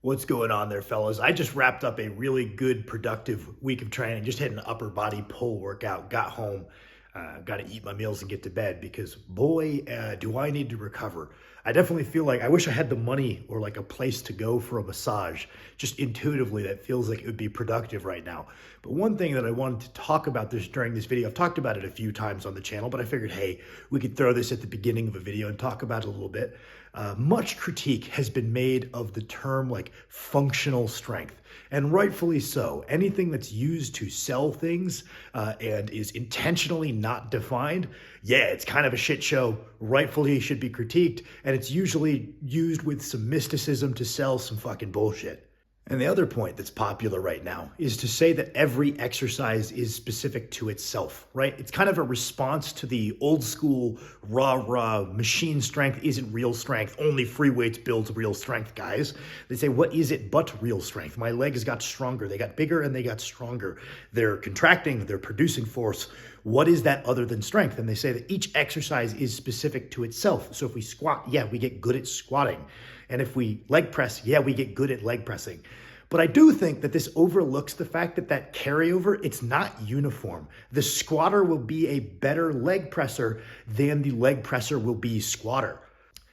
What's going on there, fellas? I just wrapped up a really good, productive week of training. Just had an upper body pull workout, got home, got to eat my meals and get to bed because boy, do I need to recover. I definitely feel like I wish I had the money or like a place to go for a massage. Just intuitively, that feels like it would be productive right now. But one thing that I wanted to talk about during this video, I've talked about it a few times on the channel, but I figured, hey, we could throw this at the beginning of a video and talk about it a little bit. Much critique has been made of the term like functional strength, and rightfully so. Anything that's used to sell things and is intentionally not defined, yeah, it's kind of a shit show, rightfully should be critiqued, and it's usually used with some mysticism to sell some fucking bullshit. And the other point that's popular right now is to say that every exercise is specific to itself, right? It's kind of a response to the old school rah machine strength isn't real strength. Only free weights builds real strength, guys. They say, what is it but real strength? My legs got stronger. They got bigger and they got stronger. They're contracting. They're producing force. What is that other than strength? And they say that each exercise is specific to itself. So if we squat, yeah, we get good at squatting. And if we leg press, yeah, we get good at leg pressing. But I do think that this overlooks the fact that carryover, it's not uniform. The squatter will be a better leg presser than the leg presser will be squatter.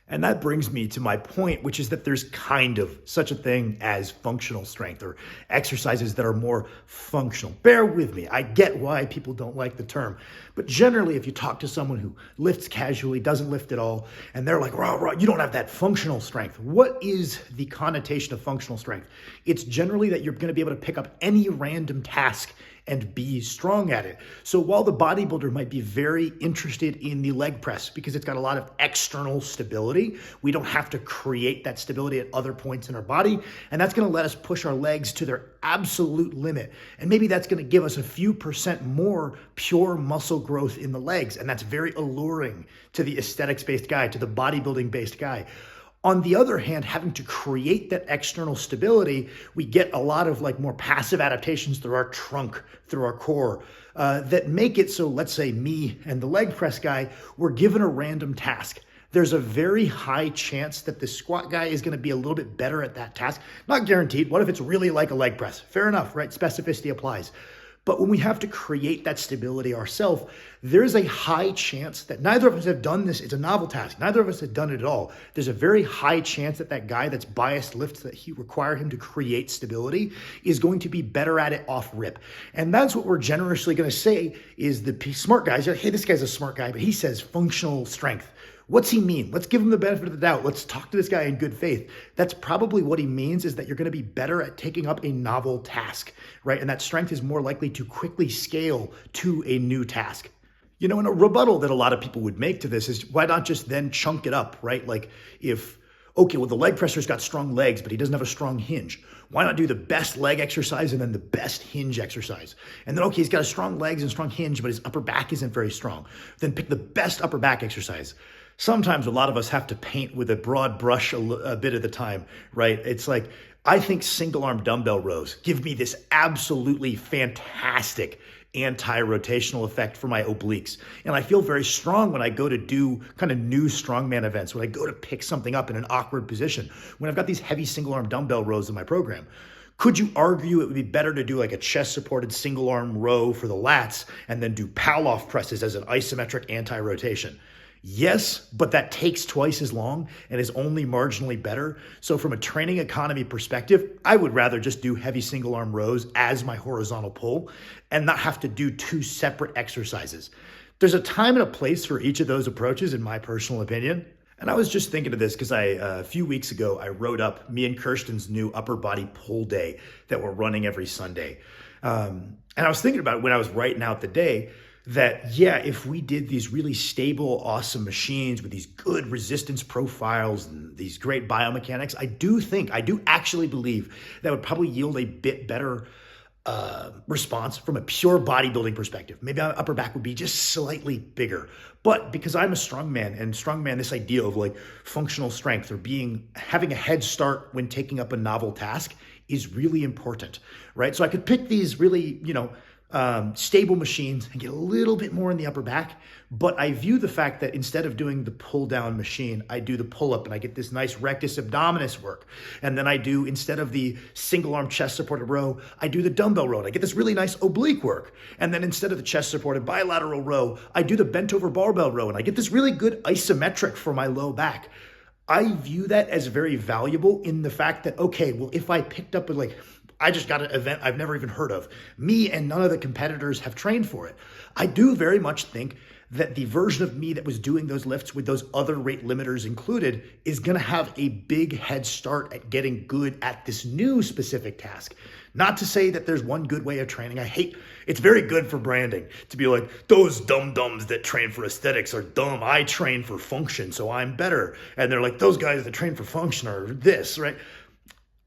And that brings me to my point, which is that there's kind of such a thing as functional strength or exercises that are more functional. Bear with me. I get why people don't like the term. But generally, if you talk to someone who lifts casually, doesn't lift at all, and they're like, rah, you don't have that functional strength. What is the connotation of functional strength? It's generally that you're going to be able to pick up any random task and be strong at it. So while the bodybuilder might be very interested in the leg press because it's got a lot of external stability, we don't have to create that stability at other points in our body. And that's gonna let us push our legs to their absolute limit. And maybe that's gonna give us a few percent more pure muscle growth in the legs. And that's very alluring to the aesthetics-based guy, to the bodybuilding-based guy. On the other hand, having to create that external stability, we get a lot of like more passive adaptations through our trunk, through our core, that make it so, let's say me and the leg press guy, we're given a random task. There's a very high chance that the squat guy is gonna be a little bit better at that task. Not guaranteed. What if it's really like a leg press? Fair enough, right? Specificity applies. But when we have to create that stability ourselves, there's a high chance that neither of us have done this. It's a novel task. Neither of us have done it at all. There's a very high chance that that guy that's biased lifts that he require him to create stability is going to be better at it off rip. And that's what we're generously going to say is the smart guys. Hey, this guy's a smart guy, but he says functional strength. What's he mean? Let's give him the benefit of the doubt. Let's talk to this guy in good faith. That's probably what he means is that you're going to be better at taking up a novel task, right? And that strength is more likely to quickly scale to a new task. You know, and a rebuttal that a lot of people would make to this is why not just then chunk it up, right? Like if, okay, well, the leg presser's got strong legs, but he doesn't have a strong hinge. Why not do the best leg exercise and then the best hinge exercise? And then, okay, he's got a strong legs and strong hinge, but his upper back isn't very strong. Then pick the best upper back exercise. Sometimes a lot of us have to paint with a broad brush a bit at a time, right? It's like, I think single arm dumbbell rows give me this absolutely fantastic anti-rotational effect for my obliques. And I feel very strong when I go to do kind of new strongman events, when I go to pick something up in an awkward position, when I've got these heavy single arm dumbbell rows in my program. Could you argue it would be better to do like a chest supported single arm row for the lats and then do Palloff presses as an isometric anti-rotation? Yes, but that takes twice as long and is only marginally better. So from a training economy perspective, I would rather just do heavy single arm rows as my horizontal pull and not have to do two separate exercises. There's a time and a place for each of those approaches, in my personal opinion. And I was just thinking of this because a few weeks ago, I wrote up me and Kirsten's new upper body pull day that we're running every Sunday. And I was thinking about it when I was writing out the day, that, yeah, if we did these really stable, awesome machines with these good resistance profiles and these great biomechanics, I do actually believe that would probably yield a bit better response from a pure bodybuilding perspective. Maybe my upper back would be just slightly bigger. But because I'm a strongman, and strongman, this idea of like functional strength or having a head start when taking up a novel task is really important, right? So I could pick these really, stable machines and get a little bit more in the upper back. But I view the fact that instead of doing the pull down machine, I do the pull up and I get this nice rectus abdominis work. And then I do, instead of the single arm chest supported row, I do the dumbbell row and I get this really nice oblique work. And then instead of the chest supported bilateral row, I do the bent over barbell row and I get this really good isometric for my low back. I view that as very valuable in the fact that, okay, well, if I picked up I just got an event I've never even heard of. Me and none of the competitors have trained for it. I do very much think that the version of me that was doing those lifts with those other rate limiters included is going to have a big head start at getting good at this new specific task. Not to say that there's one good way of training. It's very good for branding to be like, those dum-dums that train for aesthetics are dumb. I train for function, so I'm better. And they're like, those guys that train for function are this, right?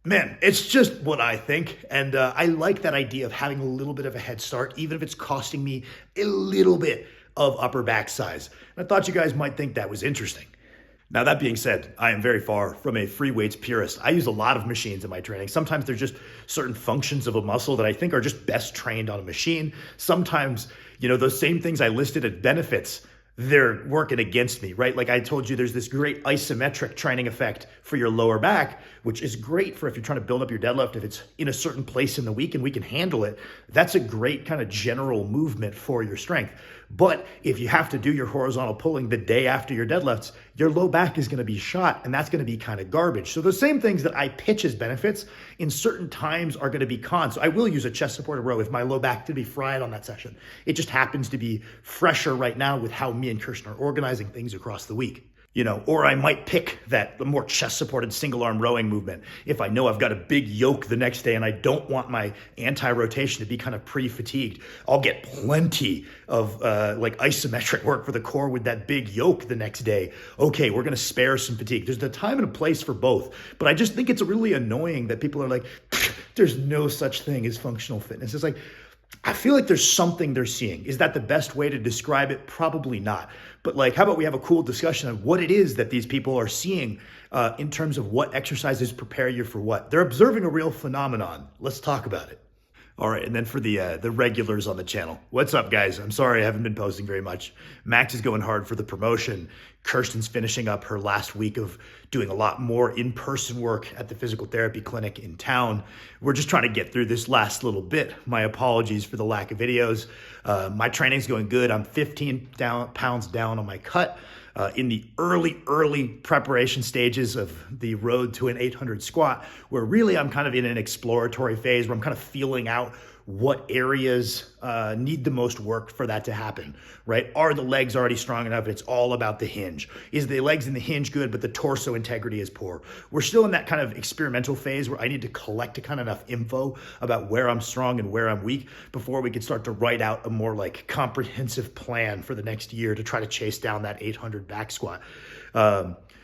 Man, it's just what I think. And I like that idea of having a little bit of a head start, even if it's costing me a little bit of upper back size. And I thought you guys might think that was interesting. Now, that being said, I am very far from a free weights purist. I use a lot of machines in my training. Sometimes there's just certain functions of a muscle that I think are just best trained on a machine. Sometimes, those same things I listed as benefits, they're working against me, right? Like I told you, there's this great isometric training effect for your lower back, which is great for if you're trying to build up your deadlift. If it's in a certain place in the week and we can handle it, that's a great kind of general movement for your strength. But if you have to do your horizontal pulling the day after your deadlifts, your low back is going to be shot and that's going to be kind of garbage. So those same things that I pitch as benefits in certain times are going to be cons. So I will use a chest supported row if my low back to be fried on that session. It just happens to be fresher right now with how me and Kirsten are organizing things across the week. Or I might pick the more chest supported single arm rowing movement if I know I've got a big yoke the next day and I don't want my anti-rotation to be kind of pre-fatigued. I'll get plenty of isometric work for the core with that big yoke the next day. Okay, we're going to spare some fatigue. There's a time and a place for both, but I just think it's really annoying that people are like, there's no such thing as functional fitness. It's like, I feel like there's something they're seeing. Is that the best way to describe it? Probably not. But how about we have a cool discussion of what it is that these people are seeing in terms of what exercises prepare you for what? They're observing a real phenomenon. Let's talk about it. All right, and then for the regulars on the channel. What's up, guys? I'm sorry I haven't been posting very much. Max is going hard for the promotion. Kirsten's finishing up her last week of doing a lot more in-person work at the physical therapy clinic in town. We're just trying to get through this last little bit. My apologies for the lack of videos. My training's going good. I'm 15 pounds down on my cut. In the early preparation stages of the road to an 800 squat, where really I'm kind of in an exploratory phase where I'm kind of feeling out what areas need the most work for that to happen, right? Are the legs already strong enough? It's all about the hinge. Is the legs in the hinge good, but the torso integrity is poor? We're still in that kind of experimental phase where I need to collect kind of enough info about where I'm strong and where I'm weak before we can start to write out a more comprehensive plan for the next year to try to chase down that 800 back squat.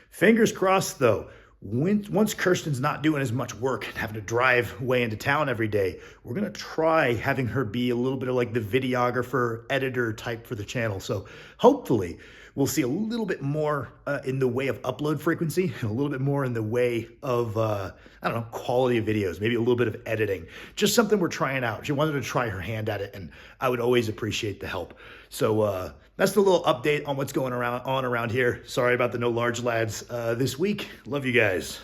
Fingers crossed though. Once Kirsten's not doing as much work and having to drive way into town every day, we're going to try having her be a little bit of the videographer, editor type for the channel. So hopefully we'll see a little bit more in the way of upload frequency and a little bit more in the way of, quality of videos, maybe a little bit of editing. Just something we're trying out. She wanted to try her hand at it, and I would always appreciate the help. So that's the little update on what's going on around here. Sorry about the no large lads this week. Love you guys.